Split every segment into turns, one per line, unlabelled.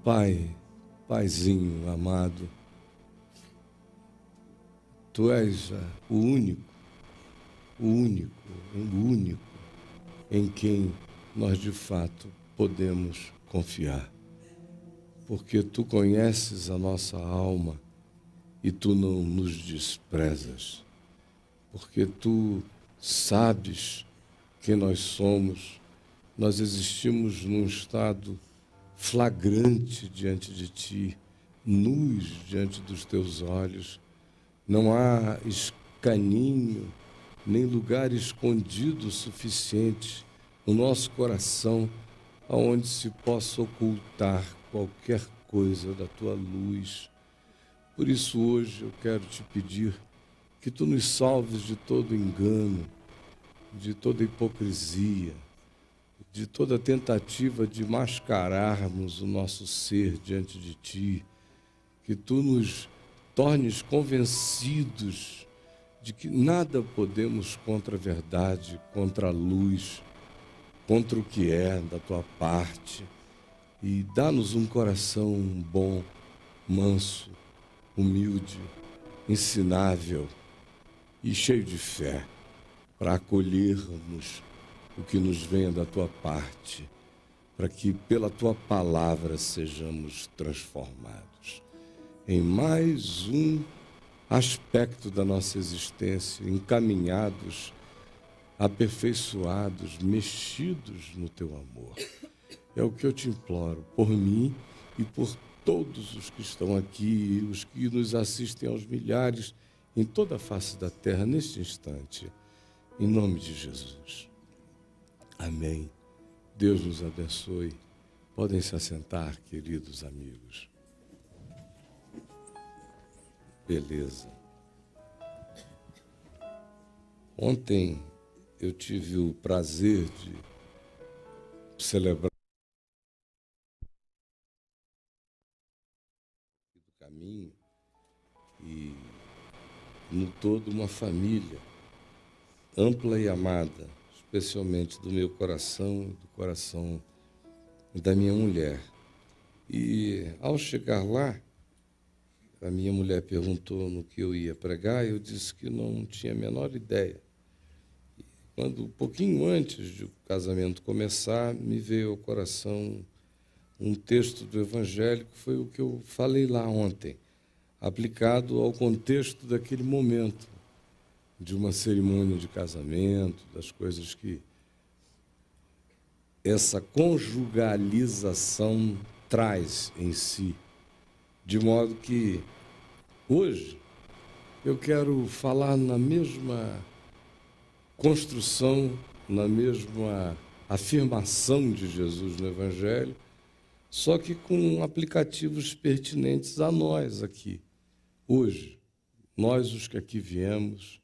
Pai, Paizinho amado, Tu és o único em quem nós de fato podemos confiar. Porque Tu conheces a nossa alma e Tu não nos desprezas. Porque Tu sabes quem nós somos. Nós existimos num estado flagrante diante de Ti, nus diante dos Teus olhos. Não há escaninho, nem lugar escondido suficiente no nosso coração aonde se possa ocultar qualquer coisa da Tua luz. Por isso hoje eu quero Te pedir que Tu nos salves de todo engano, de toda hipocrisia, de toda tentativa de mascararmos o nosso ser diante de Ti, que Tu nos tornes convencidos de que nada podemos contra a verdade, contra a luz, contra o que é da Tua parte, e dá-nos um coração bom, manso, humilde, ensinável e cheio de fé, para acolhermos o que nos venha da Tua parte, para que pela Tua palavra sejamos transformados em mais um aspecto da nossa existência, encaminhados, aperfeiçoados, mexidos no Teu amor. É o que eu Te imploro, por mim e por todos os que estão aqui, os que nos assistem aos milhares, em toda a face da terra, neste instante, em nome de Jesus. Amém. Deus nos abençoe. Podem se assentar, queridos amigos. Beleza. Ontem eu tive o prazer de celebrar do caminho e no todo uma família ampla e amada, especialmente do meu coração e do coração da minha mulher. E ao chegar lá, a minha mulher perguntou no que eu ia pregar, eu disse que não tinha a menor ideia. E quando, um pouquinho antes do casamento começar, me veio ao coração um texto do Evangelho, que foi o que eu falei lá ontem, aplicado ao contexto daquele momento, de uma cerimônia de casamento, das coisas que essa conjugalização traz em si. De modo que, hoje, eu quero falar na mesma construção, na mesma afirmação de Jesus no Evangelho, só que com aplicativos pertinentes a nós aqui, hoje. Nós, os que aqui viemos,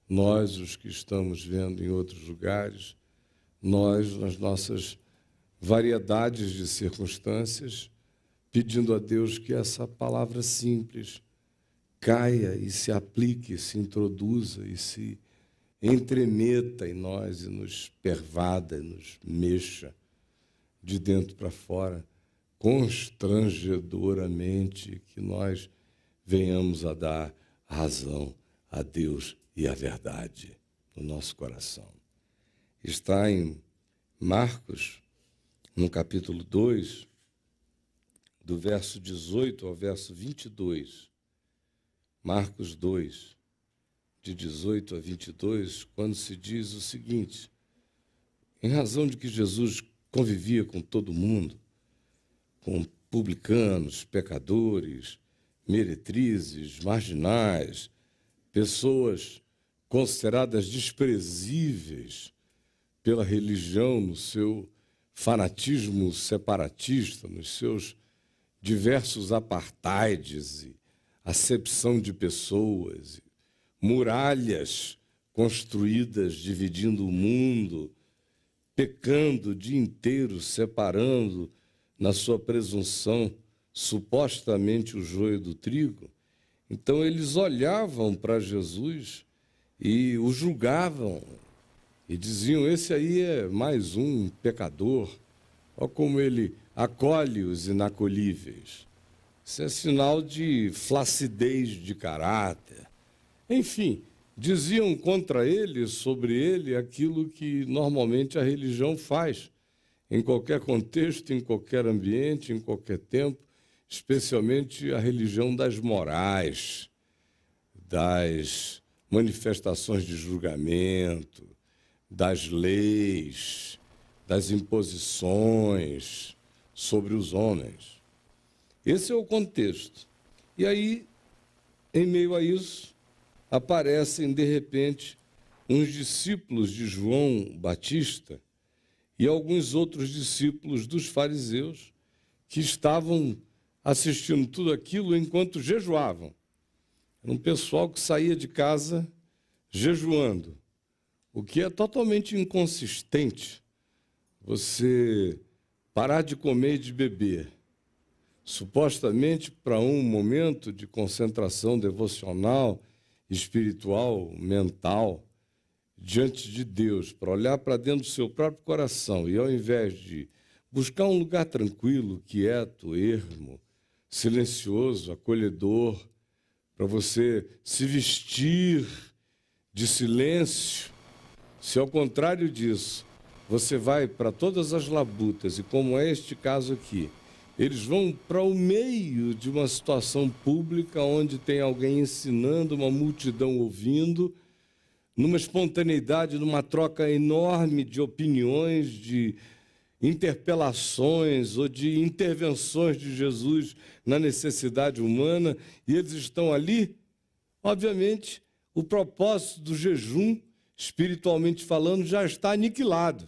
nós, os que estamos vendo em outros lugares, nós, nas nossas variedades de circunstâncias, pedindo a Deus que essa palavra simples caia e se aplique, se introduza e se entremeta em nós e nos pervada, nos mexa de dentro para fora, constrangedoramente, que nós venhamos a dar razão a Deus e a verdade no nosso coração. Está em Marcos, no capítulo 2, do verso 18 ao verso 22, Marcos 2, de 18 a 22, quando se diz o seguinte: em razão de que Jesus convivia com todo mundo, com publicanos, pecadores, meretrizes, marginais, pessoas consideradas desprezíveis pela religião no seu fanatismo separatista, nos seus diversos apartheids e acepção de pessoas, muralhas construídas dividindo o mundo, pecando o dia inteiro, separando na sua presunção supostamente o joio do trigo. Então eles olhavam para Jesus e o julgavam e diziam: esse aí é mais um pecador, Olha como ele acolhe os inacolhíveis. Isso é sinal de flacidez de caráter. Enfim, diziam contra ele, sobre ele, aquilo que normalmente a religião faz, em qualquer contexto, em qualquer ambiente, em qualquer tempo, especialmente a religião das morais, das manifestações de julgamento, das leis, das imposições sobre os homens. Esse é o contexto. E aí, em meio a isso, aparecem, de repente, uns discípulos de João Batista e alguns outros discípulos dos fariseus que estavam assistindo tudo aquilo enquanto jejuavam. Era um pessoal que saía de casa jejuando, o que é totalmente inconsistente. Você parar de comer e de beber, supostamente para um momento de concentração devocional, espiritual, mental, diante de Deus, para olhar para dentro do seu próprio coração e, ao invés de buscar um lugar tranquilo, quieto, ermo, silencioso, acolhedor, para você se vestir de silêncio, se ao contrário disso, você vai para todas as labutas, e como é este caso aqui, eles vão para o meio de uma situação pública onde tem alguém ensinando, uma multidão ouvindo, numa espontaneidade, numa troca enorme de opiniões, de interpelações ou de intervenções de Jesus na necessidade humana, e eles estão ali, obviamente, o propósito do jejum, espiritualmente falando, já está aniquilado.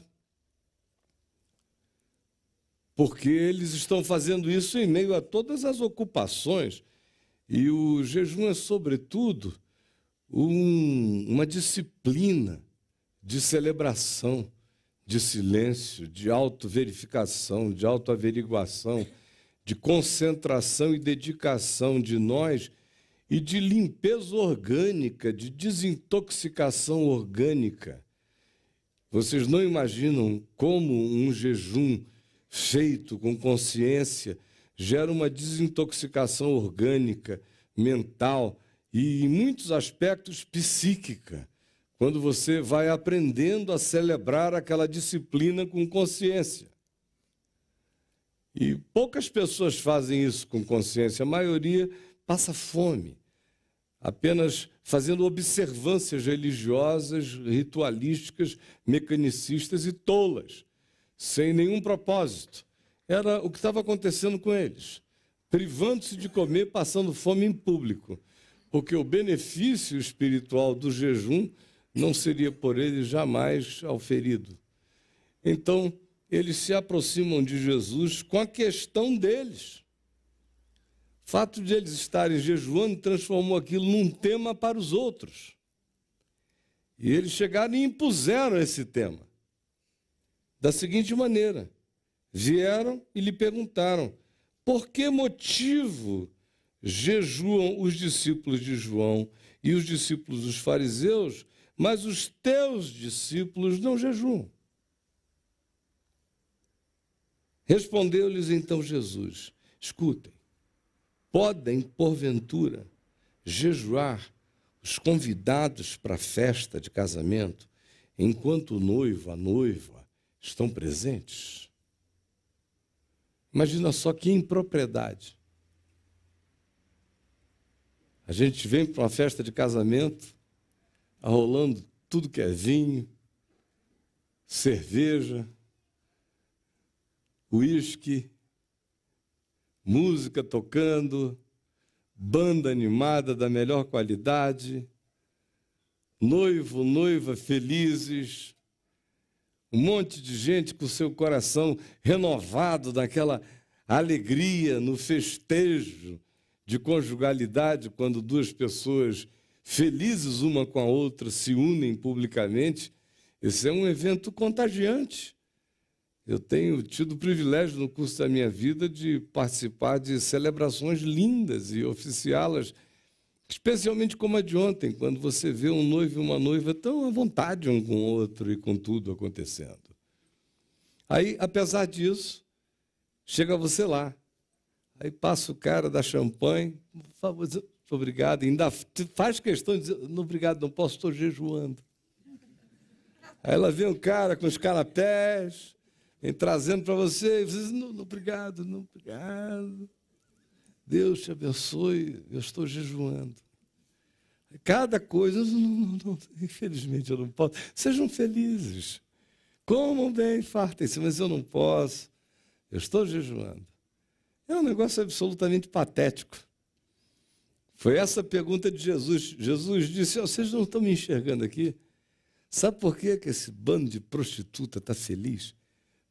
Porque eles estão fazendo isso em meio a todas as ocupações. E o jejum é, sobretudo, uma disciplina de celebração, de silêncio, de autoverificação, de autoaveriguação, de concentração e dedicação de nós e de limpeza orgânica, de desintoxicação orgânica. Vocês não imaginam como um jejum feito com consciência gera uma desintoxicação orgânica, mental e, em muitos aspectos, psíquica, quando você vai aprendendo a celebrar aquela disciplina com consciência. E poucas pessoas fazem isso com consciência, a maioria passa fome, apenas fazendo observâncias religiosas, ritualísticas, mecanicistas e tolas, sem nenhum propósito. Era o que estava acontecendo com eles, privando-se de comer, passando fome em público, porque o benefício espiritual do jejum não seria por eles jamais auferido. Então, eles se aproximam de Jesus com a questão deles. O fato de eles estarem jejuando transformou aquilo num tema para os outros. E eles chegaram e impuseram esse tema. Da seguinte maneira, vieram e lhe perguntaram: por que motivo jejuam os discípulos de João e os discípulos dos fariseus, mas os teus discípulos não jejuam? Respondeu-lhes então Jesus: escutem, podem, porventura, jejuar os convidados para a festa de casamento, enquanto o noivo, a noiva, estão presentes? Imagina só que impropriedade. A gente vem para uma festa de casamento, arrolando tudo que é vinho, cerveja, uísque, música tocando, banda animada da melhor qualidade, noivo, noiva felizes, um monte de gente com seu coração renovado naquela alegria, no festejo de conjugalidade, quando duas pessoas felizes uma com a outra se unem publicamente. Esse é um evento contagiante. Eu tenho tido o privilégio no curso da minha vida de participar de celebrações lindas e oficiá-las, especialmente como a de ontem, quando você vê um noivo e uma noiva tão à vontade um com o outro e com tudo acontecendo. Aí, apesar disso, chega você lá. Aí passa o cara, dá champanhe, por favor, obrigado, ainda faz questão de dizer, não, obrigado, não posso, estou jejuando. Aí ela vem um cara com os canapés, vem trazendo para você, e você diz, não, obrigado, não, obrigado. Deus te abençoe, eu estou jejuando. Cada coisa, não, infelizmente eu não posso. Sejam felizes, comam bem, fartem-se, mas eu não posso, eu estou jejuando. É um negócio absolutamente patético. Foi essa a pergunta de Jesus. Jesus disse, vocês não estão me enxergando aqui? Sabe por que esse bando de prostituta está feliz?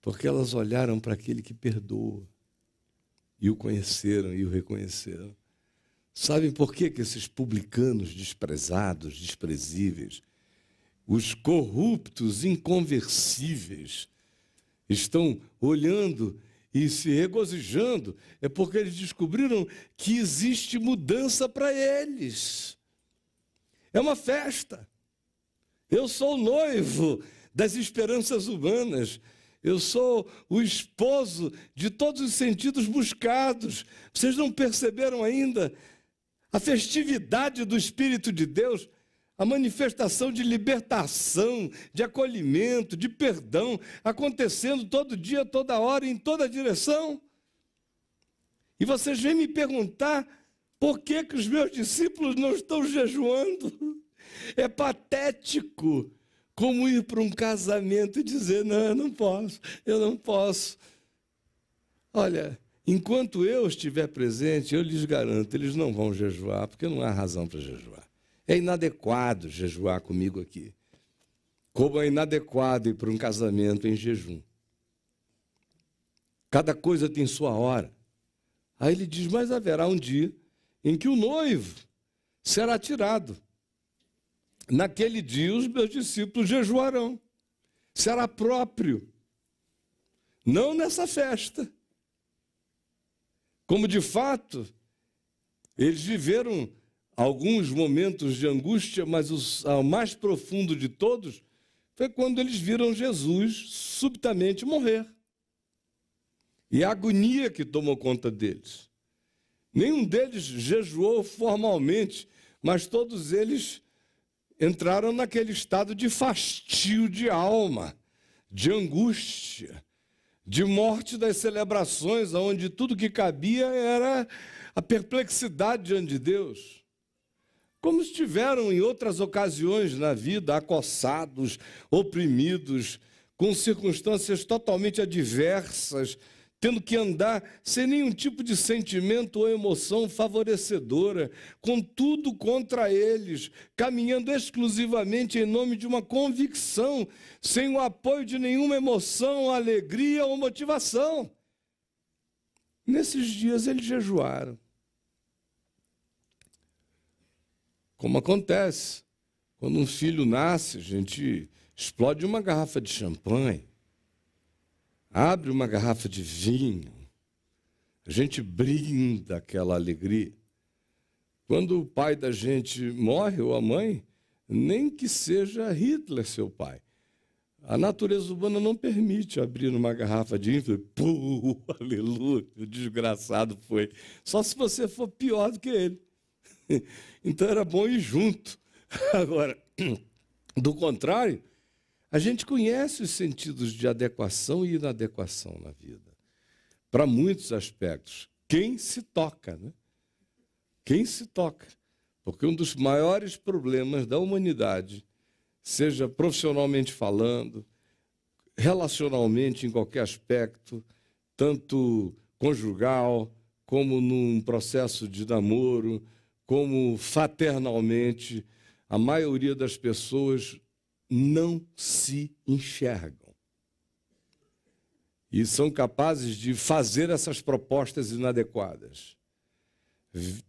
Porque elas olharam para aquele que perdoa. E o conheceram e o reconheceram. Sabem por que esses publicanos desprezados, desprezíveis, os corruptos, inconversíveis, estão olhando e se regozijando? É porque eles descobriram que existe mudança para eles. É uma festa. Eu sou o noivo das esperanças humanas. Eu sou o esposo de todos os sentidos buscados. Vocês não perceberam ainda a festividade do Espírito de Deus, a manifestação de libertação, de acolhimento, de perdão, acontecendo todo dia, toda hora, em toda direção? E vocês vêm me perguntar por que os meus discípulos não estão jejuando? É patético. Como ir para um casamento e dizer, não, eu não posso. Olha, enquanto eu estiver presente, eu lhes garanto, eles não vão jejuar, porque não há razão para jejuar. É inadequado jejuar comigo aqui. Como é inadequado ir para um casamento em jejum. Cada coisa tem sua hora. Aí ele diz, mas haverá um dia em que o noivo será tirado. Naquele dia, os meus discípulos jejuarão. Será próprio. Não nessa festa. Como, de fato, eles viveram alguns momentos de angústia, mas o mais profundo de todos foi quando eles viram Jesus subitamente morrer. E a agonia que tomou conta deles. Nenhum deles jejuou formalmente, mas todos eles entraram naquele estado de fastio de alma, de angústia, de morte das celebrações, onde tudo que cabia era a perplexidade diante de Deus. Como estiveram em outras ocasiões na vida, acossados, oprimidos, com circunstâncias totalmente adversas, tendo que andar sem nenhum tipo de sentimento ou emoção favorecedora, com tudo contra eles, caminhando exclusivamente em nome de uma convicção, sem o apoio de nenhuma emoção, alegria ou motivação. Nesses dias eles jejuaram. Como acontece, quando um filho nasce, a gente explode uma garrafa de champanhe, abre uma garrafa de vinho, a gente brinda aquela alegria. Quando o pai da gente morre, ou a mãe, nem que seja Hitler seu pai, a natureza humana não permite abrir uma garrafa de vinho, pô, aleluia, o desgraçado foi. Só se você for pior do que ele. Então era bom ir junto. Agora, do contrário, a gente conhece os sentidos de adequação e inadequação na vida, para muitos aspectos. Quem se toca, né? Quem se toca? Porque um dos maiores problemas da humanidade, seja profissionalmente falando, relacionalmente em qualquer aspecto, tanto conjugal, como num processo de namoro, como fraternalmente, a maioria das pessoas não se enxergam. E são capazes de fazer essas propostas inadequadas.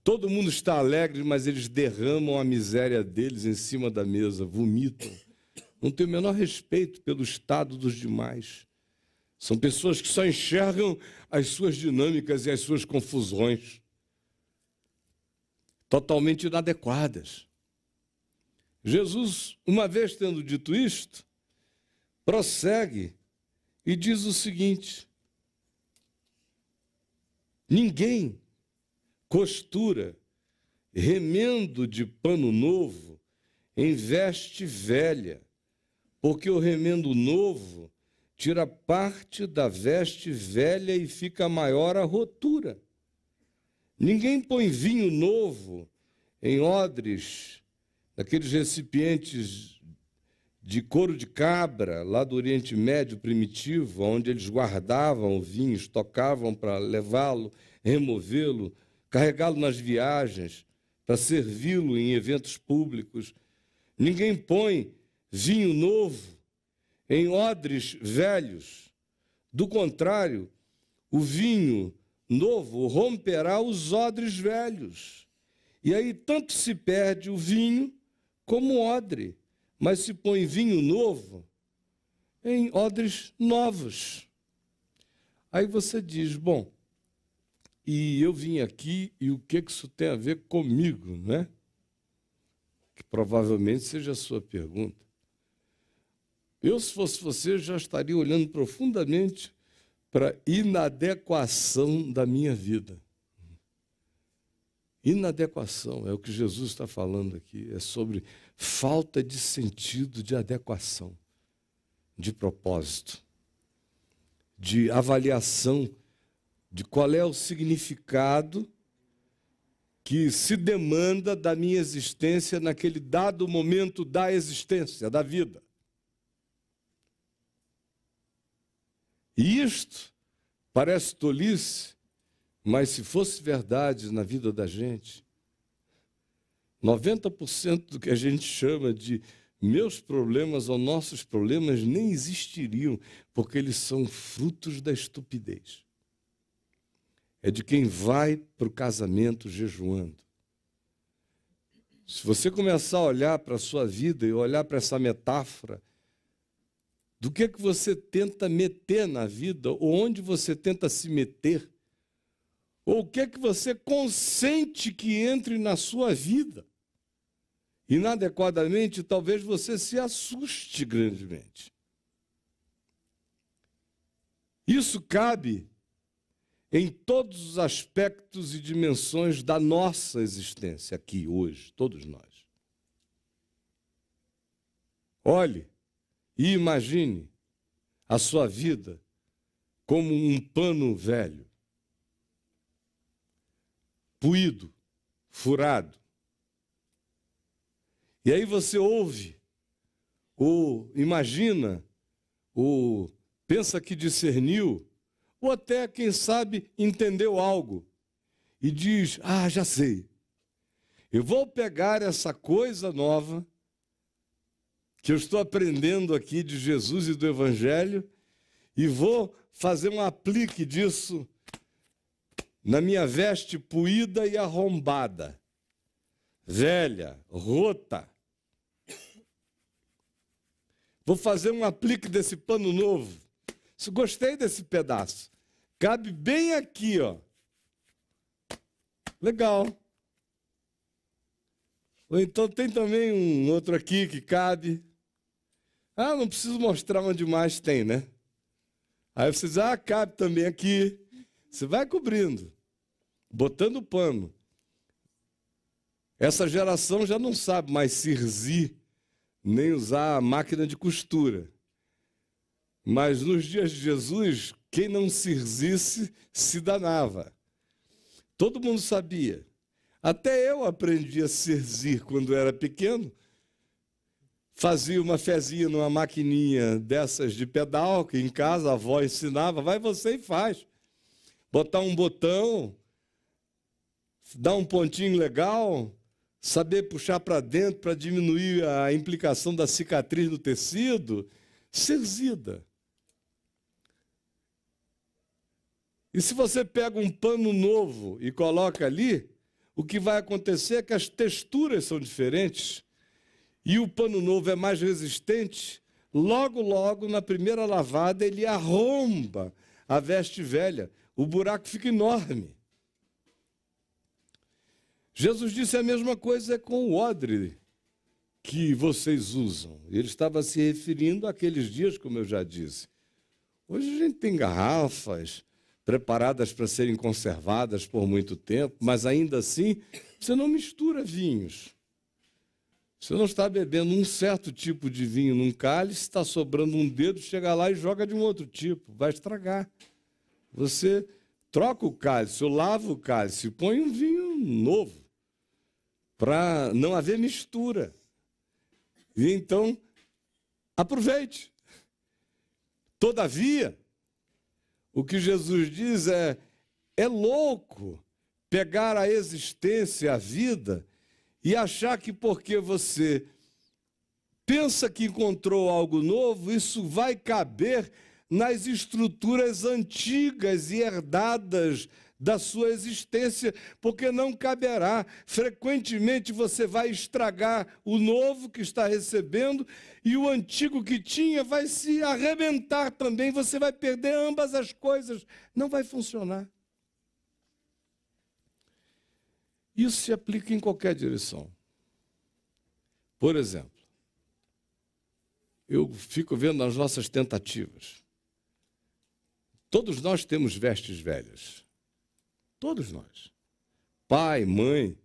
Todo mundo está alegre, mas eles derramam a miséria deles em cima da mesa, vomitam. Não tem o menor respeito pelo estado dos demais. São pessoas que só enxergam as suas dinâmicas e as suas confusões. Totalmente inadequadas. Jesus, uma vez tendo dito isto, prossegue e diz o seguinte: Ninguém costura remendo de pano novo em veste velha, porque o remendo novo tira parte da veste velha e fica maior a rotura. Ninguém põe vinho novo em odres, naqueles recipientes de couro de cabra, lá do Oriente Médio primitivo, onde eles guardavam o vinho, estocavam para levá-lo, removê-lo, carregá-lo nas viagens, para servi-lo em eventos públicos. Ninguém põe vinho novo em odres velhos. Do contrário, o vinho novo romperá os odres velhos. E aí tanto se perde o vinho como o odre, mas se põe vinho novo em odres novos. Aí você diz, bom, e eu vim aqui, e o que isso tem a ver comigo, né? Que provavelmente seja a sua pergunta. Eu, se fosse você, já estaria olhando profundamente para a inadequação da minha vida. Inadequação, é o que Jesus está falando aqui, é sobre falta de sentido de adequação, de propósito, de avaliação de qual é o significado que se demanda da minha existência naquele dado momento da existência, da vida. E isto parece tolice, mas se fosse verdade na vida da gente, 90% do que a gente chama de meus problemas ou nossos problemas nem existiriam, porque eles são frutos da estupidez. É de quem vai para o casamento jejuando. Se você começar a olhar para a sua vida e olhar para essa metáfora, do que você tenta meter na vida, ou onde você tenta se meter, ou o que você consente que entre na sua vida. Inadequadamente, talvez você se assuste grandemente. Isso cabe em todos os aspectos e dimensões da nossa existência aqui, hoje, todos nós. Olhe e imagine a sua vida como um pano velho, puído, furado. E aí você ouve, ou imagina, ou pensa que discerniu, ou até, quem sabe, entendeu algo e diz, já sei, eu vou pegar essa coisa nova que eu estou aprendendo aqui de Jesus e do Evangelho e vou fazer um aplique disso na minha veste puída e arrombada, velha, rota. Vou fazer um aplique desse pano novo. Gostei desse pedaço. Cabe bem aqui, ó. Legal. Ou então tem também um outro aqui que cabe. Não preciso mostrar onde mais tem, né? Aí você diz, cabe também aqui. Você vai cobrindo, botando o pano. Essa geração já não sabe mais cirzir, nem usar a máquina de costura. Mas nos dias de Jesus, quem não cirzisse, se danava. Todo mundo sabia. Até eu aprendi a cirzir quando era pequeno. Fazia uma fezinha numa maquininha dessas de pedal, que em casa a avó ensinava, vai você e faz. Botar um botão, dar um pontinho legal, saber puxar para dentro para diminuir a implicação da cicatriz no tecido, cirzida. E se você pega um pano novo e coloca ali, o que vai acontecer é que as texturas são diferentes e o pano novo é mais resistente. Logo, logo, na primeira lavada, ele arromba a veste velha. O buraco fica enorme. Jesus disse a mesma coisa com o odre que vocês usam. Ele estava se referindo àqueles dias, como eu já disse. Hoje a gente tem garrafas preparadas para serem conservadas por muito tempo, mas ainda assim você não mistura vinhos. Você não está bebendo um certo tipo de vinho num cálice, está sobrando um dedo, chega lá e joga de um outro tipo, vai estragar. Você troca o cálice, ou lava o cálice, e põe um vinho novo, para não haver mistura. E então, aproveite. Todavia, o que Jesus diz é louco pegar a existência, a vida, e achar que porque você pensa que encontrou algo novo, isso vai caber nas estruturas antigas e herdadas da sua existência, porque não caberá. Frequentemente você vai estragar o novo que está recebendo e o antigo que tinha vai se arrebentar também, você vai perder ambas as coisas, não vai funcionar. Isso se aplica em qualquer direção. Por exemplo, eu fico vendo as nossas tentativas. Todos nós temos vestes velhas. Todos nós. Pai, mãe,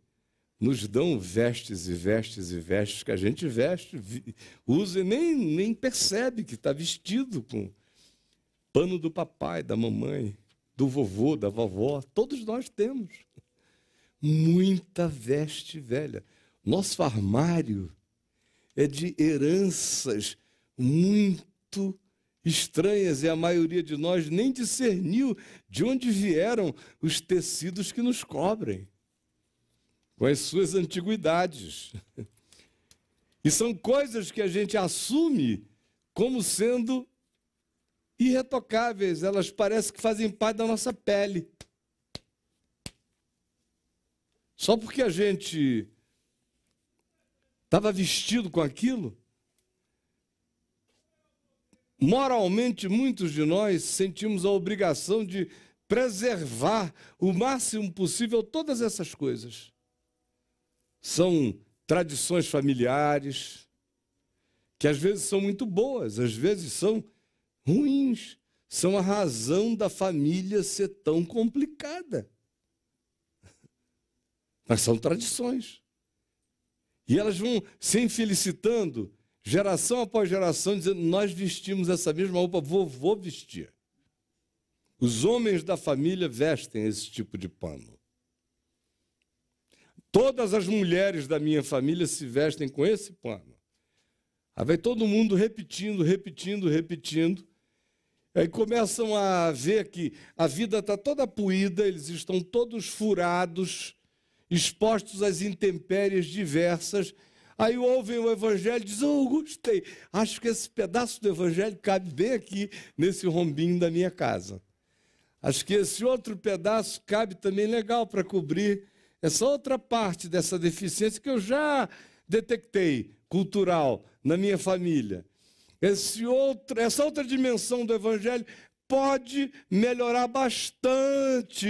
nos dão vestes e vestes e vestes que a gente veste, usa e nem percebe que está vestido com pano do papai, da mamãe, do vovô, da vovó. Todos nós temos muita veste velha. Nosso armário é de heranças muito estranhas e a maioria de nós nem discerniu de onde vieram os tecidos que nos cobrem, com as suas antiguidades. E são coisas que a gente assume como sendo irretocáveis, elas parecem que fazem parte da nossa pele. Só porque a gente estava vestido com aquilo, moralmente, muitos de nós sentimos a obrigação de preservar o máximo possível todas essas coisas. São tradições familiares, que às vezes são muito boas, às vezes são ruins. São a razão da família ser tão complicada. Mas são tradições. E elas vão se infelicitando, geração após geração, dizendo, nós vestimos essa mesma roupa, vovô vestia. Os homens da família vestem esse tipo de pano. Todas as mulheres da minha família se vestem com esse pano. Aí vai todo mundo repetindo, repetindo, repetindo. Aí começam a ver que a vida está toda puída, eles estão todos furados, expostos às intempéries diversas. Aí ouvem o evangelho e dizem, oh, gostei, acho que esse pedaço do evangelho cabe bem aqui, nesse rombinho da minha casa. Acho que esse outro pedaço cabe também legal para cobrir essa outra parte dessa deficiência que eu já detectei, cultural, na minha família. Essa outra dimensão do evangelho pode melhorar bastante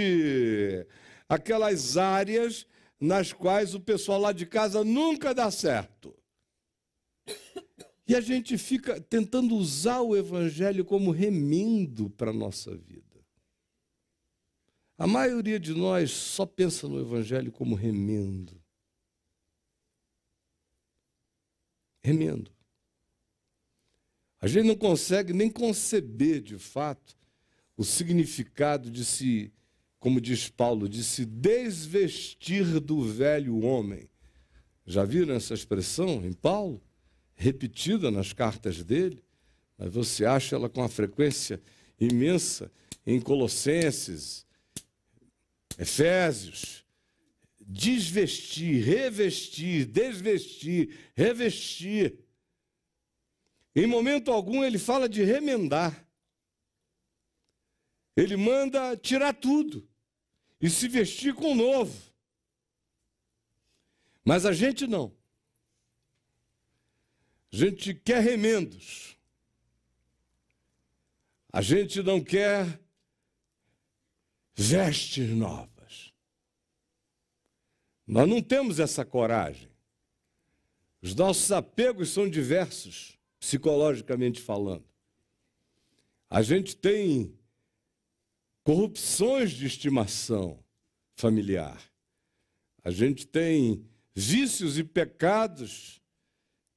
aquelas áreas nas quais o pessoal lá de casa nunca dá certo. E a gente fica tentando usar o evangelho como remendo para a nossa vida. A maioria de nós só pensa no evangelho como remendo. Remendo. A gente não consegue nem conceber, de fato, o significado de se, como diz Paulo, de se desvestir do velho homem. Já viram essa expressão em Paulo? Repetida nas cartas dele, mas você acha ela com uma frequência imensa em Colossenses, Efésios. Desvestir, revestir, desvestir, revestir. Em momento algum ele fala de remendar. Ele manda tirar tudo e se vestir com o novo. Mas a gente não. A gente quer remendos. A gente não quer vestes novas. Nós não temos essa coragem. Os nossos apegos são diversos, psicologicamente falando. A gente tem corrupções de estimação familiar. A gente tem vícios e pecados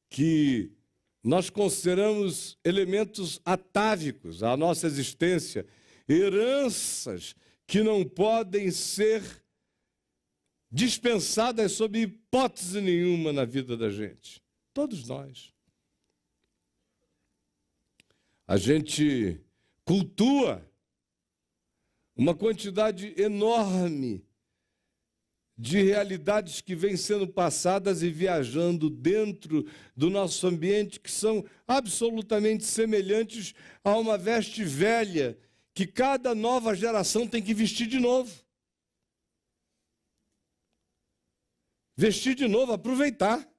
que nós consideramos elementos atávicos à nossa existência, heranças que não podem ser dispensadas sob hipótese nenhuma na vida da gente. Todos nós. A gente cultua uma quantidade enorme de realidades que vêm sendo passadas e viajando dentro do nosso ambiente, que são absolutamente semelhantes a uma veste velha que cada nova geração tem que vestir de novo. Vestir de novo, aproveitar.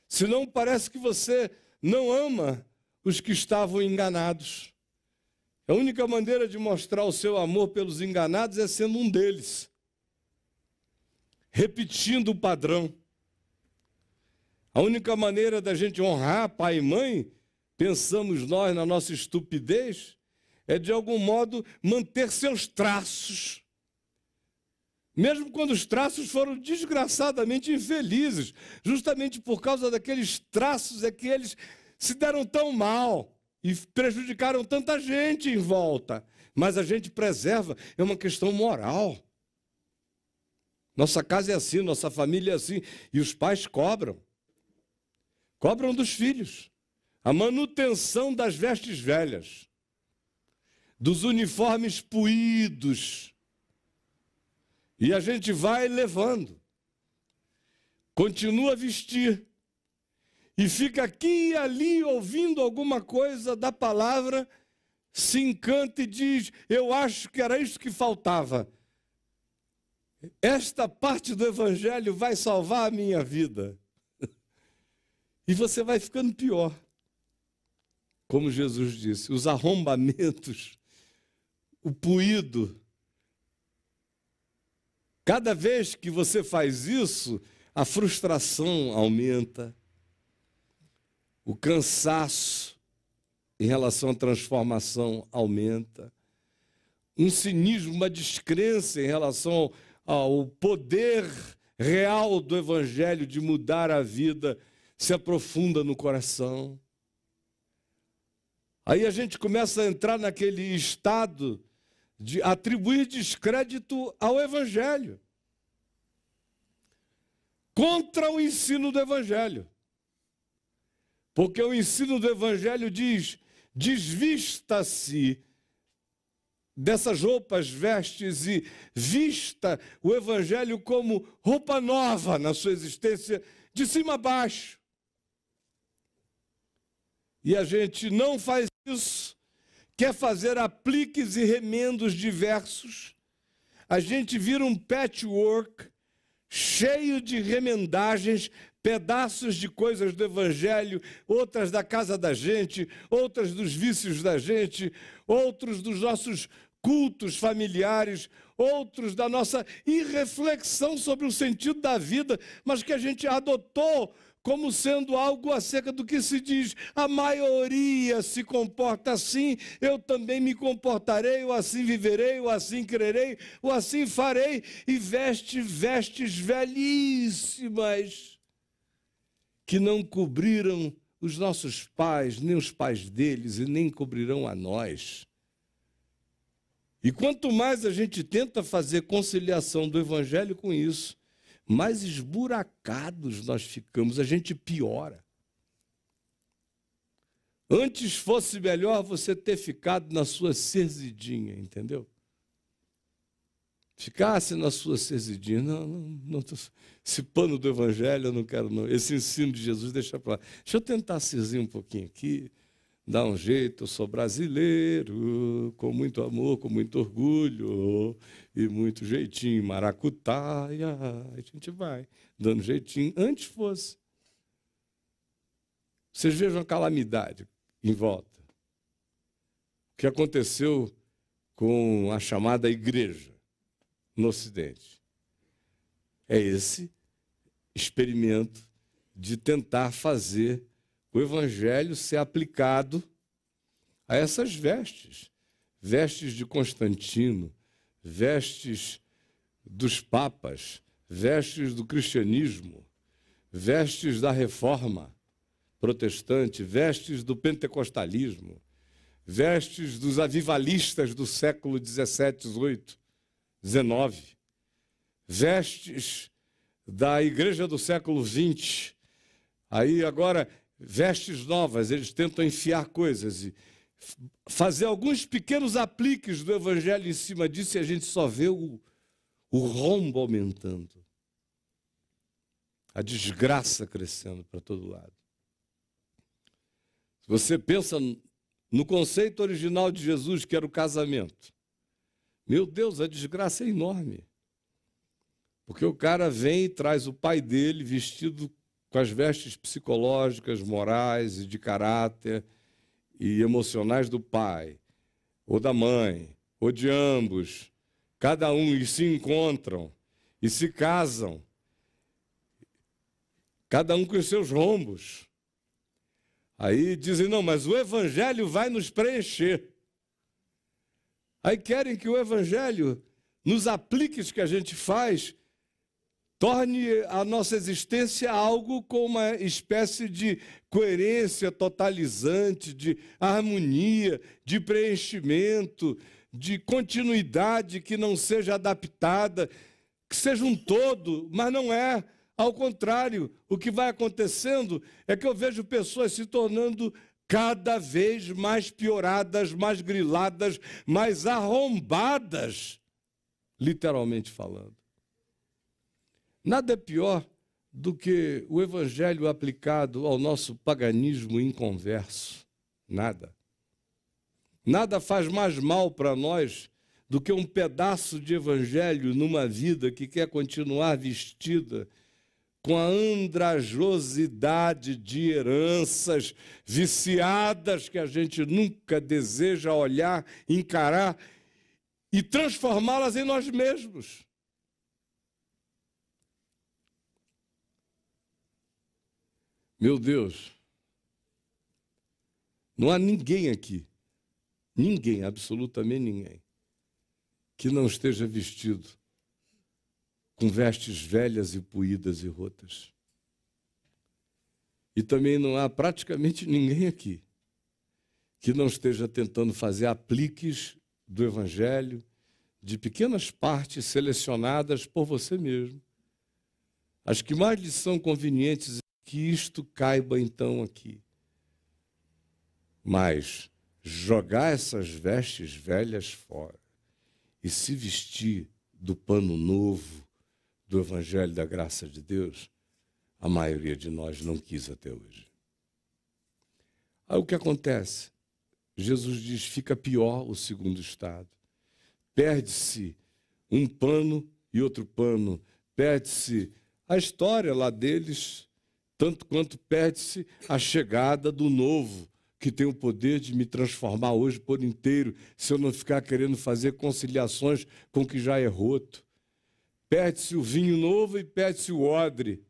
Senão parece que você não ama os que estavam enganados. A única maneira de mostrar o seu amor pelos enganados é sendo um deles. Repetindo o padrão. A única maneira da gente honrar pai e mãe, pensamos nós na nossa estupidez, é de algum modo manter seus traços. Mesmo quando os traços foram desgraçadamente infelizes, justamente por causa daqueles traços é que eles se deram tão mal e prejudicaram tanta gente em volta. Mas a gente preserva, é uma questão moral. Nossa casa é assim, nossa família é assim, e os pais cobram. Cobram dos filhos a manutenção das vestes velhas, dos uniformes puídos. E a gente vai levando, continua a vestir, e fica aqui e ali ouvindo alguma coisa da palavra, se encanta e diz, eu acho que era isso que faltava. Esta parte do Evangelho vai salvar a minha vida. E você vai ficando pior. Como Jesus disse, os arrombamentos, o puído. Cada vez que você faz isso, a frustração aumenta, o cansaço em relação à transformação aumenta, um cinismo, uma descrença em relação ao poder real do Evangelho de mudar a vida se aprofunda no coração. Aí a gente começa a entrar naquele estado de atribuir descrédito ao Evangelho, contra o ensino do Evangelho. Porque o ensino do Evangelho diz, desvista-se dessas roupas, vestes, e vista o Evangelho como roupa nova na sua existência, de cima a baixo. E a gente não faz isso, quer fazer apliques e remendos diversos. A gente vira um patchwork cheio de remendagens, pedaços de coisas do Evangelho, outras da casa da gente, outras dos vícios da gente, outros dos nossos cultos familiares, outros da nossa irreflexão sobre o sentido da vida, mas que a gente adotou como sendo algo acerca do que se diz, a maioria se comporta assim, eu também me comportarei, ou assim viverei, ou assim crerei, ou assim farei, e vestes velhíssimas, que não cobriram os nossos pais, nem os pais deles, e nem cobrirão a nós. E quanto mais a gente tenta fazer conciliação do Evangelho com isso, mais esburacados nós ficamos, a gente piora. Antes fosse melhor você ter ficado na sua cerzidinha, entendeu? Ficasse na sua cerzidinha. Não, esse pano do Evangelho eu não quero não. Esse ensino de Jesus deixa para lá. Deixa eu tentar cerzir um pouquinho aqui, dar um jeito, eu sou brasileiro, com muito amor, com muito orgulho, e muito jeitinho, maracutaia, a gente vai dando jeitinho, antes fosse. Vocês vejam a calamidade em volta. O que aconteceu com a chamada igreja no Ocidente. É esse experimento de tentar fazer o Evangelho ser aplicado a essas vestes. vestes de Constantino, vestes dos papas, vestes do cristianismo, vestes da reforma protestante, vestes do pentecostalismo, vestes dos avivalistas do século XVII, XVIII, XIX, vestes da igreja do século XX. Aí agora, vestes novas, eles tentam enfiar coisas e fazer alguns pequenos apliques do evangelho em cima disso, e a gente só vê o rombo aumentando, a desgraça crescendo para todo lado. Se você pensa no conceito original de Jesus, que era o casamento, meu Deus, a desgraça é enorme. Porque o cara vem e traz o pai dele vestido com as vestes psicológicas, morais e de caráter e emocionais do pai, ou da mãe, ou de ambos, cada um, e se encontram, e se casam, cada um com os seus rombos. Aí dizem, não, mas o evangelho vai nos preencher. Aí querem que o evangelho, nos apliques que a gente faz, torne a nossa existência algo com uma espécie de coerência totalizante, de harmonia, de preenchimento, de continuidade que não seja adaptada, que seja um todo, mas não é. Ao contrário, o que vai acontecendo é que eu vejo pessoas se tornando cada vez mais pioradas, mais griladas, mais arrombadas, literalmente falando. Nada é pior do que o evangelho aplicado ao nosso paganismo inconverso. Nada. Nada faz mais mal para nós do que um pedaço de evangelho numa vida que quer continuar vestida com a andrajosidade de heranças viciadas que a gente nunca deseja olhar, encarar e transformá-las em nós mesmos. Meu Deus, não há ninguém aqui, ninguém, absolutamente ninguém, que não esteja vestido com vestes velhas e poídas e rotas. E também não há praticamente ninguém aqui que não esteja tentando fazer apliques do Evangelho de pequenas partes selecionadas por você mesmo. As que mais lhe são convenientes, que isto caiba então aqui. Mas jogar essas vestes velhas fora e se vestir do pano novo do Evangelho da graça de Deus, a maioria de nós não quis até hoje. Aí o que acontece? Jesus diz, fica pior o segundo estado. Perde-se um pano e outro pano. Perde-se a história lá deles, tanto quanto perde-se a chegada do novo, que tem o poder de me transformar hoje por inteiro, se eu não ficar querendo fazer conciliações com o que já é roto. Perde-se o vinho novo e perde-se o odre,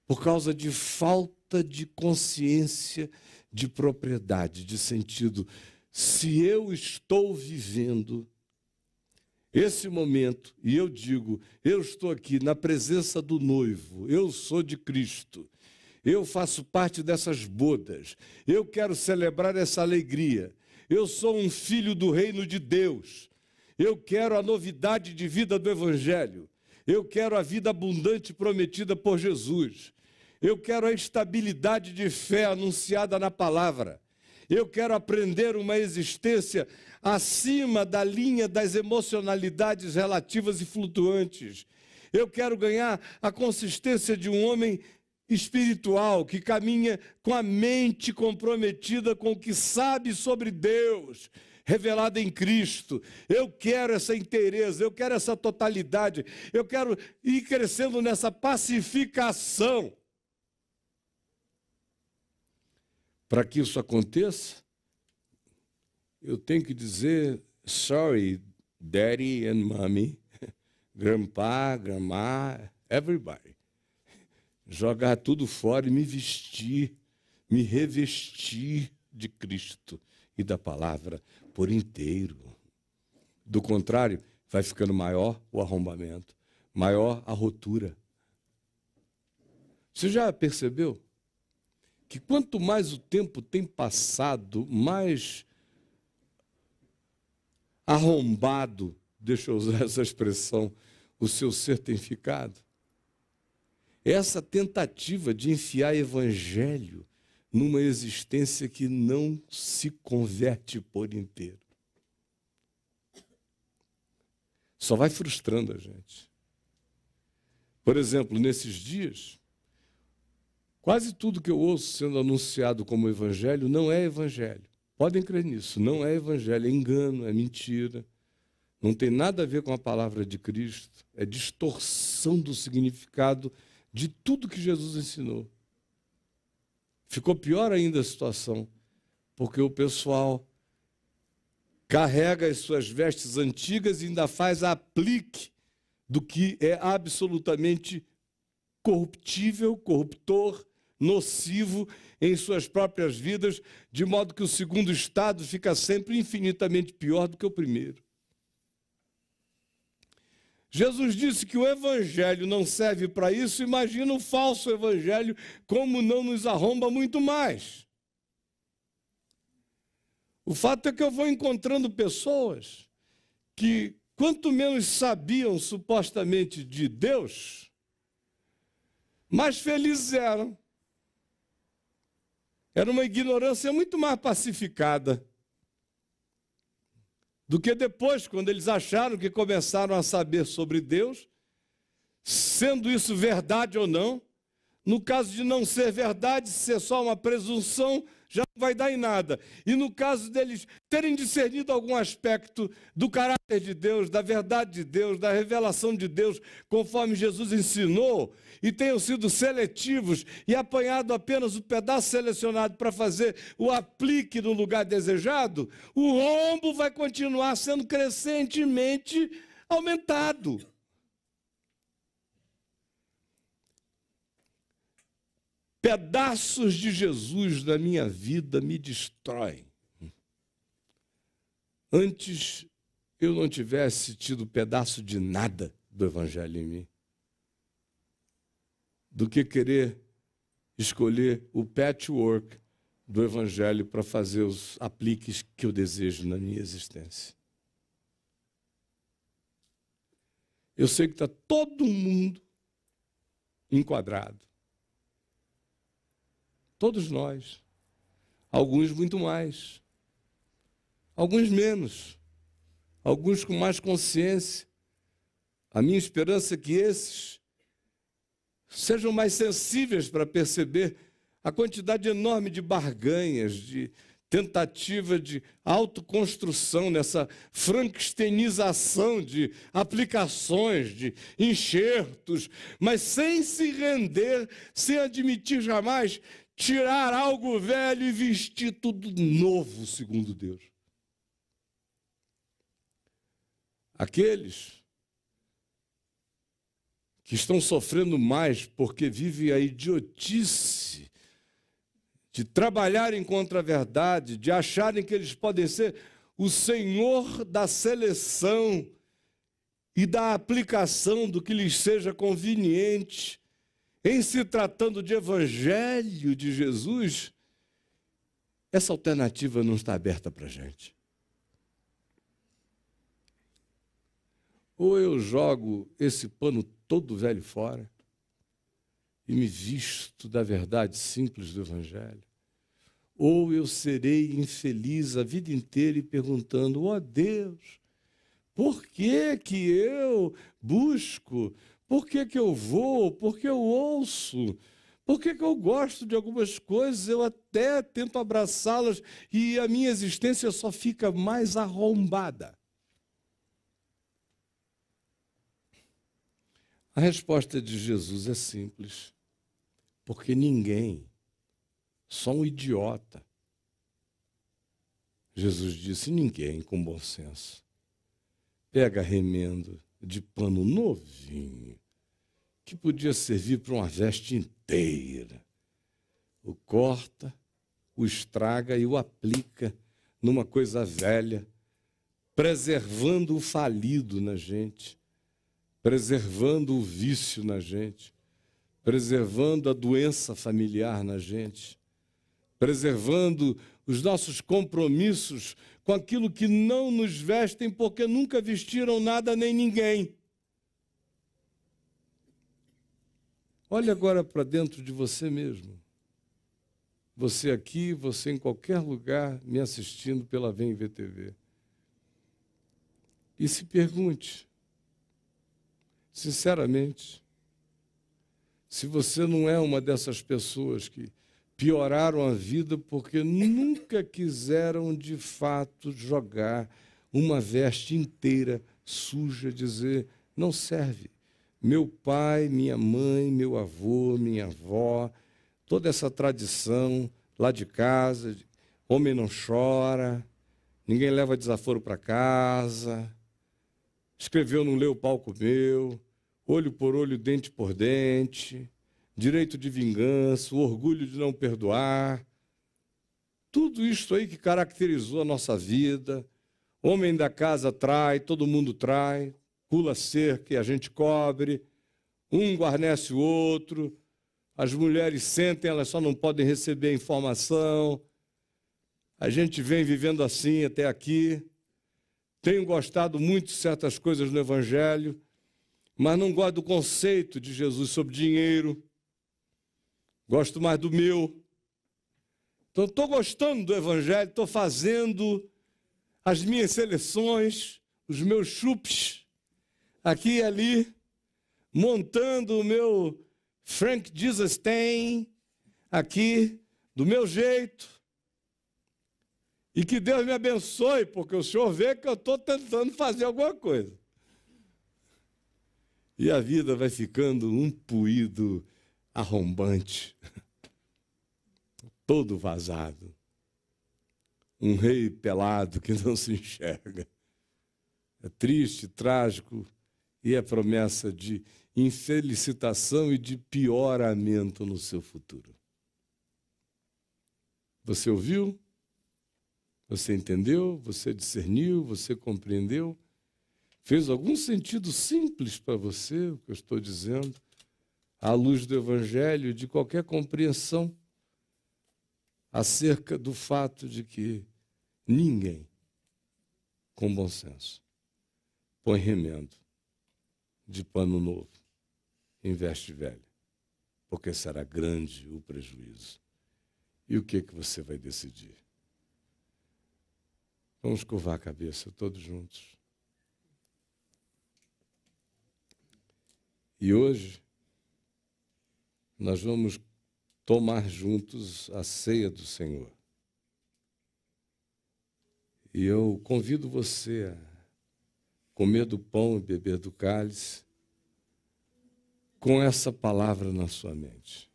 por causa de falta de consciência de propriedade, de sentido. Se eu estou vivendo esse momento, e eu digo, eu estou aqui na presença do noivo, eu sou de Cristo, eu faço parte dessas bodas, eu quero celebrar essa alegria, eu sou um filho do reino de Deus, eu quero a novidade de vida do Evangelho, eu quero a vida abundante prometida por Jesus, eu quero a estabilidade de fé anunciada na palavra, eu quero aprender uma existência acima da linha das emocionalidades relativas e flutuantes. Eu quero ganhar a consistência de um homem espiritual que caminha com a mente comprometida com o que sabe sobre Deus, revelada em Cristo. Eu quero essa inteireza, eu quero essa totalidade, eu quero ir crescendo nessa pacificação. Para que isso aconteça, eu tenho que dizer, sorry, daddy and mommy, grandpa, grandma, everybody. Jogar tudo fora e me vestir, me revestir de Cristo e da palavra, por inteiro. Do contrário, vai ficando maior o arrombamento, maior a rotura. Você já percebeu que quanto mais o tempo tem passado, mais arrombado, deixa eu usar essa expressão, o seu ser tem ficado? Essa tentativa de enfiar evangelho numa existência que não se converte por inteiro. Só vai frustrando a gente. Por exemplo, nesses dias, quase tudo que eu ouço sendo anunciado como evangelho não é evangelho. Podem crer nisso, não é evangelho, é engano, é mentira. Não tem nada a ver com a palavra de Cristo, é distorção do significado de tudo que Jesus ensinou. Ficou pior ainda a situação, porque o pessoal carrega as suas vestes antigas e ainda faz aplique do que é absolutamente corruptível, corruptor, nocivo em suas próprias vidas, de modo que o segundo estado fica sempre infinitamente pior do que o primeiro. Jesus disse que o evangelho não serve para isso, imagina o falso evangelho como não nos arromba muito mais. O fato é que eu vou encontrando pessoas que, quanto menos sabiam supostamente de Deus, mais felizes eram. Era uma ignorância muito mais pacificada do que depois, quando eles acharam que começaram a saber sobre Deus, sendo isso verdade ou não. No caso de não ser verdade, ser só uma presunção, já não vai dar em nada. E no caso deles terem discernido algum aspecto do caráter de Deus, da verdade de Deus, da revelação de Deus, conforme Jesus ensinou, e tenham sido seletivos e apanhado apenas o pedaço selecionado para fazer o aplique no lugar desejado, o rombo vai continuar sendo crescentemente aumentado. Pedaços de Jesus na minha vida me destroem. Antes eu não tivesse tido pedaço de nada do Evangelho em mim, do que querer escolher o patchwork do Evangelho para fazer os apliques que eu desejo na minha existência. Eu sei que está todo mundo enquadrado. Todos nós. Alguns muito mais. Alguns menos. Alguns com mais consciência. A minha esperança é que esses sejam mais sensíveis para perceber a quantidade enorme de barganhas, de tentativa de autoconstrução, nessa frankensteinização de aplicações, de enxertos, mas sem se render, sem admitir jamais tirar algo velho e vestir tudo novo, segundo Deus. Aqueles que estão sofrendo mais porque vivem a idiotice de trabalharem contra a verdade, de acharem que eles podem ser o senhor da seleção e da aplicação do que lhes seja conveniente, em se tratando de evangelho de Jesus, essa alternativa não está aberta para a gente. Ou eu jogo esse pano todo velho fora e me visto da verdade simples do Evangelho, ou eu serei infeliz a vida inteira e perguntando: ó Deus, por que que eu busco? Por que que eu vou? Por que eu ouço? Por que que eu gosto de algumas coisas? Eu até tento abraçá-las e a minha existência só fica mais arrombada. A resposta de Jesus é simples, porque ninguém, só um idiota, Jesus disse, ninguém com bom senso, pega remendo de pano novinho, que podia servir para uma veste inteira, o corta, o estraga e o aplica numa coisa velha, preservando o falido na gente, preservando o vício na gente, preservando a doença familiar na gente, preservando os nossos compromissos com aquilo que não nos vestem porque nunca vestiram nada nem ninguém. Olhe agora para dentro de você mesmo. Você aqui, você em qualquer lugar me assistindo pela Vem VTV. E se pergunte, sinceramente, se você não é uma dessas pessoas que pioraram a vida porque nunca quiseram, de fato, jogar uma veste inteira suja, dizer, não serve. Meu pai, minha mãe, meu avô, minha avó, toda essa tradição lá de casa, homem não chora, ninguém leva desaforo para casa, escreveu, não leu, o pau comeu, olho por olho, dente por dente, direito de vingança, o orgulho de não perdoar, tudo isso aí que caracterizou a nossa vida. Homem da casa trai, todo mundo trai, pula cerca e a gente cobre, um guarnece o outro, as mulheres sentem, elas só não podem receber informação. A gente vem vivendo assim até aqui. Tenho gostado muito de certas coisas no Evangelho, mas não gosto do conceito de Jesus sobre dinheiro. Gosto mais do meu. Então, estou gostando do Evangelho, estou fazendo as minhas seleções, os meus chupes, aqui e ali, montando o meu Frank Jesus tem, aqui, do meu jeito. E que Deus me abençoe, porque o Senhor vê que eu estou tentando fazer alguma coisa. E a vida vai ficando um puído arrombante, todo vazado. Um rei pelado que não se enxerga. É triste, trágico, e é promessa de infelicitação e de pioramento no seu futuro. Você ouviu? Você entendeu? Você discerniu? Você compreendeu? Fez algum sentido simples para você o que eu estou dizendo? À luz do Evangelho, de qualquer compreensão acerca do fato de que ninguém, com bom senso, põe remendo de pano novo em veste velha, porque será grande o prejuízo. E o que você vai decidir? Vamos curvar a cabeça todos juntos. E hoje nós vamos tomar juntos a ceia do Senhor. E eu convido você a comer do pão e beber do cálice com essa palavra na sua mente.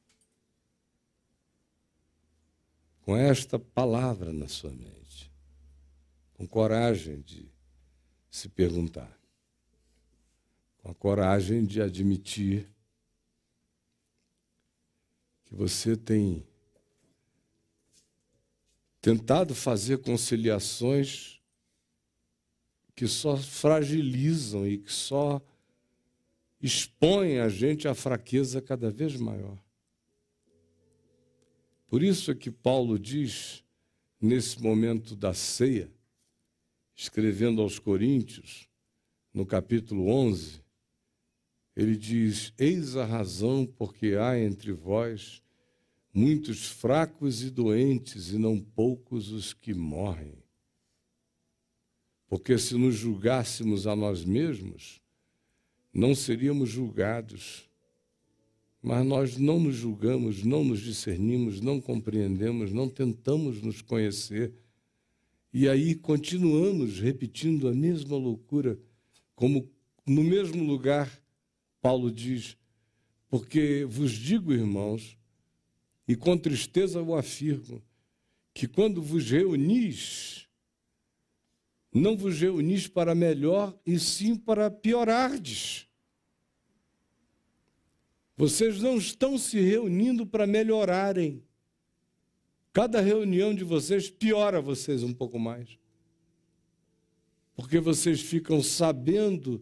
Com esta palavra na sua mente. Com coragem de se perguntar. Com a coragem de admitir que você tem tentado fazer conciliações que só fragilizam e que só expõem a gente à fraqueza cada vez maior. Por isso é que Paulo diz, nesse momento da ceia, escrevendo aos Coríntios, no capítulo 11, ele diz, eis a razão porque há entre vós muitos fracos e doentes, e não poucos os que morrem. Porque se nos julgássemos a nós mesmos, não seríamos julgados. Mas nós não nos julgamos, não nos discernimos, não compreendemos, não tentamos nos conhecer. E aí continuamos repetindo a mesma loucura, como no mesmo lugar Paulo diz, porque vos digo, irmãos, e com tristeza o afirmo, que quando vos reunis, não vos reunis para melhor, e sim para piorardes. Vocês não estão se reunindo para melhorarem. Cada reunião de vocês piora vocês um pouco mais. Porque vocês ficam sabendo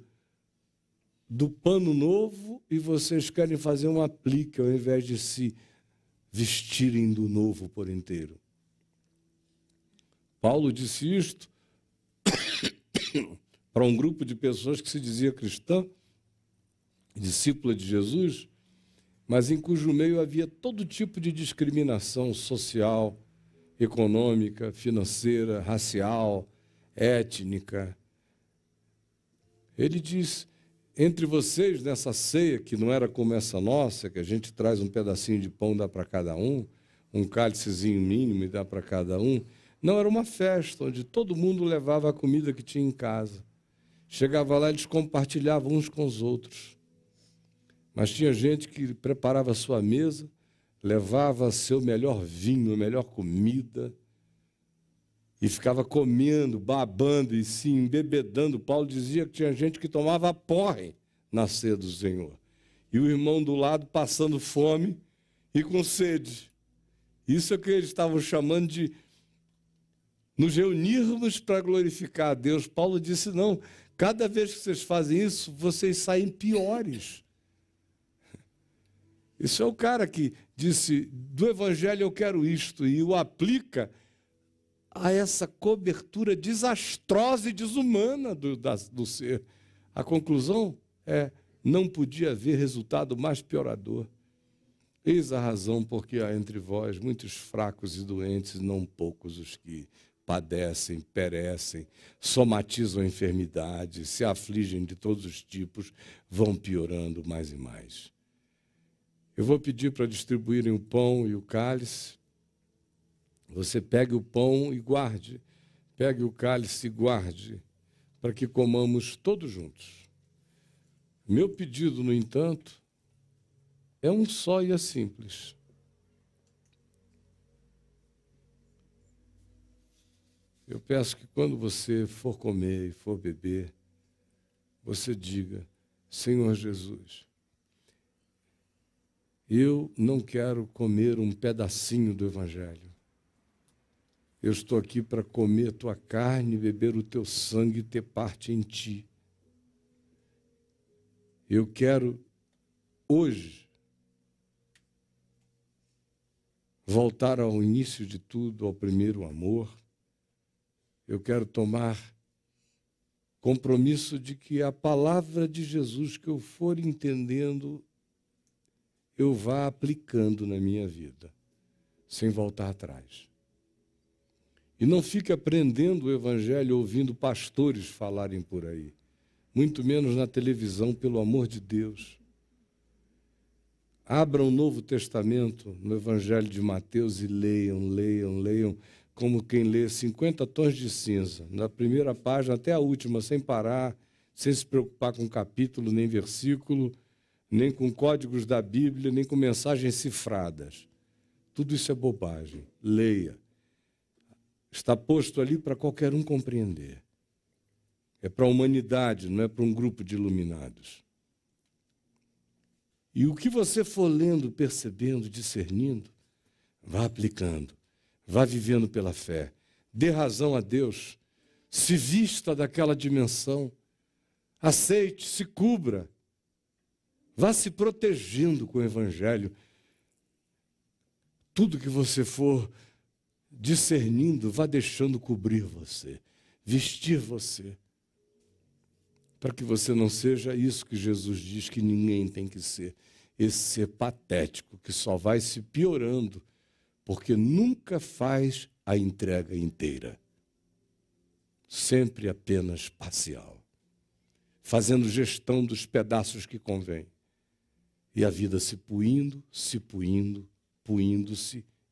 do pano novo e vocês querem fazer um aplique ao invés de se vestirem do novo por inteiro. Paulo disse isto para um grupo de pessoas que se dizia cristã, discípula de Jesus, mas em cujo meio havia todo tipo de discriminação social, econômica, financeira, racial, étnica. Ele diz: entre vocês, nessa ceia, que não era como essa nossa, que a gente traz um pedacinho de pão e dá para cada um cálicezinho mínimo e dá para cada um, não, era uma festa onde todo mundo levava a comida que tinha em casa. Chegava lá, eles compartilhavam uns com os outros. Mas tinha gente que preparava a sua mesa, levava seu melhor vinho, a melhor comida, e ficava comendo, babando e se embebedando. Paulo dizia que tinha gente que tomava porre na ceia do Senhor. E o irmão do lado passando fome e com sede. Isso é o que eles estavam chamando de nos reunirmos para glorificar a Deus. Paulo disse: não, cada vez que vocês fazem isso, vocês saem piores. Isso é o cara que disse: do evangelho eu quero isto, e o aplica a essa cobertura desastrosa e desumana do ser. A conclusão é: não podia haver resultado mais piorador. Eis a razão porque há entre vós muitos fracos e doentes, não poucos os que padecem, perecem, somatizam enfermidades, se afligem de todos os tipos, vão piorando mais e mais. Eu vou pedir para distribuírem o pão e o cálice. Você pegue o pão e guarde, pegue o cálice e guarde, para que comamos todos juntos. Meu pedido, no entanto, é um só e é simples. Eu peço que quando você for comer e for beber, você diga: Senhor Jesus, eu não quero comer um pedacinho do Evangelho. Eu estou aqui para comer a tua carne, beber o teu sangue e ter parte em ti. Eu quero, hoje, voltar ao início de tudo, ao primeiro amor. Eu quero tomar compromisso de que a palavra de Jesus que eu for entendendo, eu vá aplicando na minha vida, sem voltar atrás. E não fique aprendendo o Evangelho ouvindo pastores falarem por aí, muito menos na televisão, pelo amor de Deus. Abram o Novo Testamento no Evangelho de Mateus e leiam, como quem lê 50 tons de cinza, da primeira página até a última, sem parar, sem se preocupar com capítulo, nem versículo, nem com códigos da Bíblia, nem com mensagens cifradas. Tudo isso é bobagem. Leia. Está posto ali para qualquer um compreender. É para a humanidade, não é para um grupo de iluminados. E o que você for lendo, percebendo, discernindo, vá aplicando, vá vivendo pela fé. Dê razão a Deus, se vista daquela dimensão, aceite, se cubra, vá se protegendo com o Evangelho. Tudo que você for discernindo, vá deixando cobrir você, vestir você, para que você não seja isso que Jesus diz que ninguém tem que ser, esse ser patético que só vai se piorando, porque nunca faz a entrega inteira, sempre apenas parcial, fazendo gestão dos pedaços que convém, e a vida se puindo-se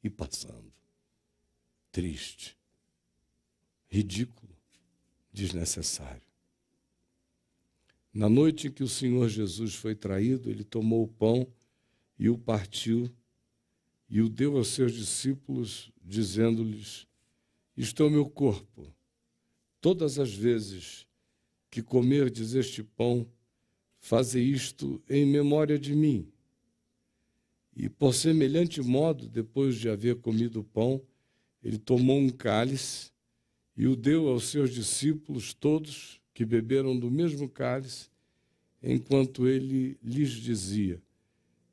e passando. Triste, ridículo, desnecessário. Na noite em que o Senhor Jesus foi traído, ele tomou o pão e o partiu e o deu aos seus discípulos, dizendo-lhes: isto é o meu corpo. Todas as vezes que comerdes este pão, fazei isto em memória de mim. E por semelhante modo, depois de haver comido o pão, ele tomou um cálice e o deu aos seus discípulos todos, que beberam do mesmo cálice, enquanto ele lhes dizia: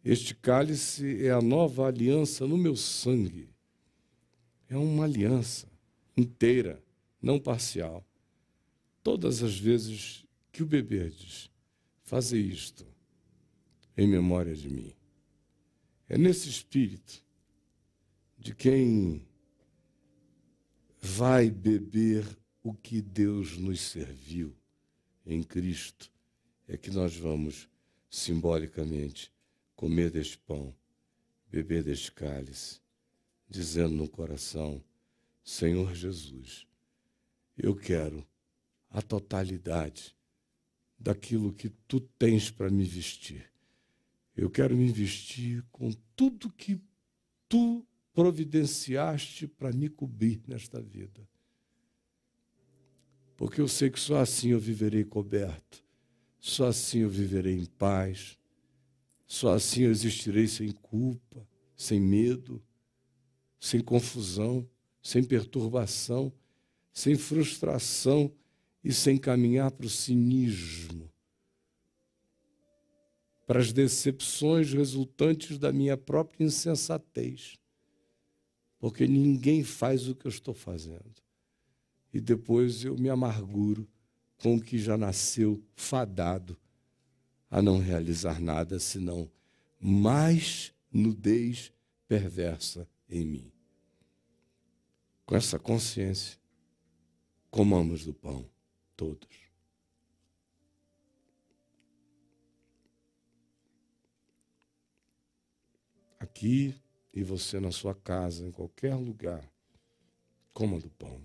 este cálice é a nova aliança no meu sangue. É uma aliança inteira, não parcial. Todas as vezes que o beberdes, fazei isto em memória de mim. É nesse espírito de quem vai beber o que Deus nos serviu em Cristo, é que nós vamos, simbolicamente, comer deste pão, beber deste cálice, dizendo no coração: Senhor Jesus, eu quero a totalidade daquilo que Tu tens para me vestir. Eu quero me vestir com tudo que Tu providenciaste para me cobrir nesta vida. Porque eu sei que só assim eu viverei coberto, só assim eu viverei em paz, só assim eu existirei sem culpa, sem medo, sem confusão, sem perturbação, sem frustração e sem caminhar para o cinismo, para as decepções resultantes da minha própria insensatez. Porque ninguém faz o que eu estou fazendo. E depois eu me amarguro com o que já nasceu fadado a não realizar nada, senão mais nudez perversa em mim. Com essa consciência, comamos do pão, todos. Aqui e você na sua casa, em qualquer lugar, coma do pão.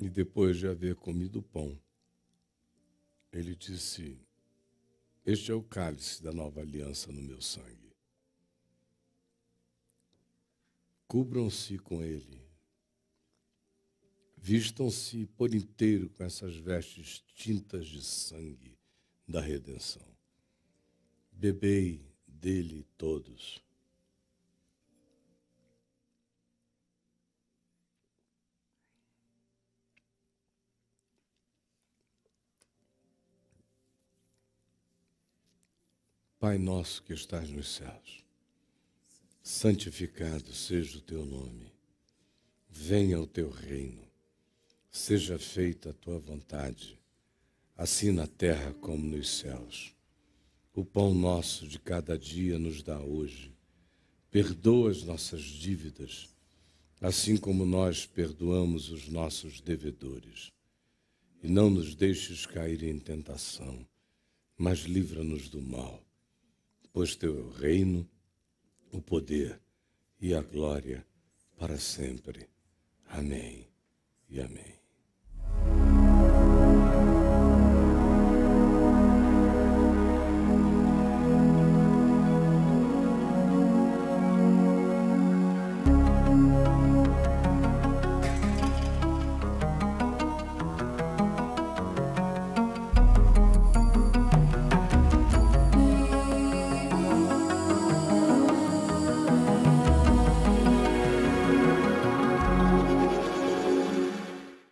E depois de haver comido o pão, ele disse: este é o cálice da nova aliança no meu sangue. Cubram-se com ele. Vistam-se por inteiro com essas vestes tintas de sangue da redenção. Bebei dele todos. Pai nosso que estás nos céus, santificado seja o teu nome. Venha o teu reino. Seja feita a tua vontade, assim na terra como nos céus. O pão nosso de cada dia nos dá hoje. Perdoa as nossas dívidas, assim como nós perdoamos os nossos devedores. E não nos deixes cair em tentação, mas livra-nos do mal. Pois teu é o reino, o poder e a glória para sempre. Amém e amém.